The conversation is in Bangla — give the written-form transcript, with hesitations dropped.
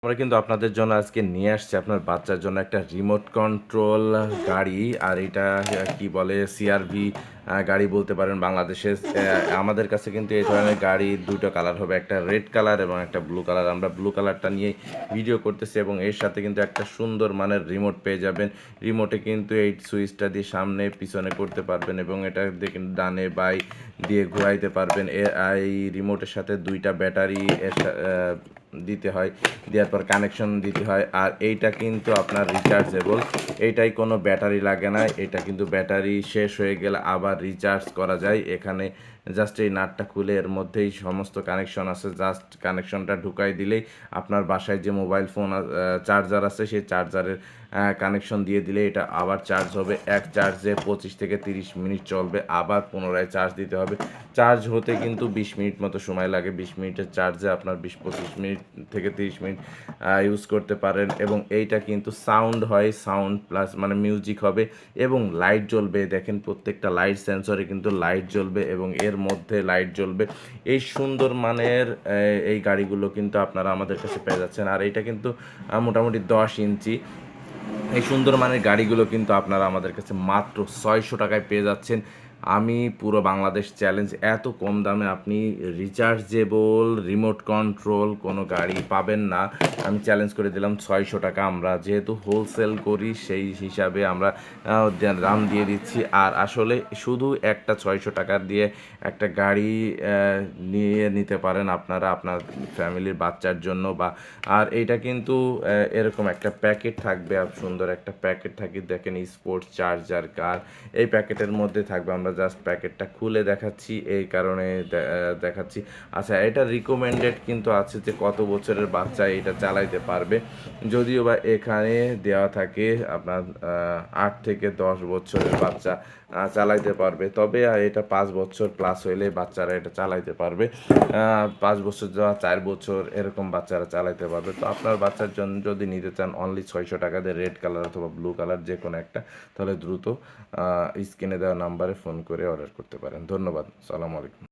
আমরা কিন্তু আপনাদের জন্য আজকে নিয়ে আসছি আপনার বাচ্চার জন্য একটা রিমোট কন্ট্রোল গাড়ি। আর এটা কি বলে সিআরভি গাড়ি বলতে পারেন বাংলাদেশে। আমাদের কাছে কিন্তু এই ধরনের গাড়ি দুটো কালার হবে, একটা রেড কালার এবং একটা ব্লু কালার। আমরা ব্লু কালারটা নিয়ে ভিডিও করতেছি এবং এর সাথে কিন্তু একটা সুন্দর মানের রিমোট পেয়ে যাবেন। রিমোটে কিন্তু এই সুইচটা দিয়ে সামনে পিছনে করতে পারবেন এবং এটা দেখেন ডানে বাই দিয়ে ঘোরাইতে পারবেন। এই রিমোটের সাথে দুইটা ব্যাটারি দিতে হয়, দেওয়ার পর কানেকশন দিতে হয়। আর এইটা কিন্তু আপনার রিচার্জেবল, এইটাই কোনো ব্যাটারি লাগে না। এটা কিন্তু ব্যাটারি শেষ হয়ে গেলে আবার রিচার্জ করা যায়। এখানে জাস্ট এই নাটটা খুলে এর মধ্যেই সমস্ত কানেকশন আছে, জাস্ট কানেকশনটা ঢুকাই দিলেই আপনার বাসায় যে মোবাইল ফোন চার্জার আছে সেই চার্জারের কানেকশন দিয়ে দিলে এটা আবার চার্জ হবে। এক চার্জে 25 থেকে 30 মিনিট চলবে, আবার পুনরায় চার্জ দিতে হবে। চার্জ হতে কিন্তু 20 মিনিট মতো সময় লাগে। 20 মিনিটের চার্জে আপনার 20-25 মিনিট থেকে 30 মিনিট ইউজ করতে পারেন। এবং এইটা কিন্তু সাউন্ড হয়, সাউন্ড প্লাস মানে মিউজিক হবে এবং লাইট জ্বলবে। দেখেন প্রত্যেকটা লাইট সেন্সরে কিন্তু লাইট জ্বলবে এবং এর মধ্যে লাইট জ্বলবে। এই সুন্দর মানের এই গাড়িগুলো কিন্তু আপনারা আমাদের কাছে পেয়ে যাচ্ছেন। আর এইটা কিন্তু মোটামুটি 10 ইঞ্চি। এই সুন্দর মানের গাড়িগুলো কিন্তু আপনারা আমাদের কাছে মাত্র 600 টাকায় পেয়ে যাচ্ছেন। আমি পুরো বাংলাদেশ চ্যালেঞ্জ, এত কম দামে আপনি রিচার্জেবল রিমোট কন্ট্রোল কোনো গাড়ি পাবেন না। আমি চ্যালেঞ্জ করে দিলাম 600 টাকা। আমরা যেহেতু হোলসেল করি সেই হিসাবে আমরা দাম দিয়ে দিচ্ছি। আর আসলে শুধু একটা 600 টাকা দিয়ে একটা গাড়ি নিয়ে নিতে পারেন আপনারা আপনার ফ্যামিলির বাচ্চার জন্য। বা আর এইটা কিন্তু এরকম একটা প্যাকেট থাকবে, সুন্দর একটা প্যাকেট থাকে, দেখেন স্পোর্টস চার্জার কার। এই প্যাকেটের মধ্যে থাকবে, আমরা জাস্ট প্যাকেটটা খুলে দেখাচ্ছি এই কারণে দেখাচ্ছি। আচ্ছা, এটা রিকমেন্ডেড কিন্তু আছে যে কত বছরের বাচ্চা এটা চালাইতে পারবে, যদিও বা এখানে দেওয়া থাকে আপনার 8 থেকে 10 বছরের বাচ্চা চালাইতে পারবে। তবে এটা 5 বছর প্লাস হইলে বাচ্চারা এটা চালাইতে পারবে। 5 বছর বা 4 বছর এরকম বাচ্চারা চালাইতে পারবে। তো আপনার বাচ্চার জন্য যদি নিতে চান অনলি 600 টাকা দিয়ে রেড কালার অথবা ব্লু কালার যে কোনো একটা, তাহলে দ্রুত স্ক্রিনে দেওয়া নাম্বারে ফোন করে অর্ডার করতে পারেন। ধন্যবাদ। আসসালামু আলাইকুম।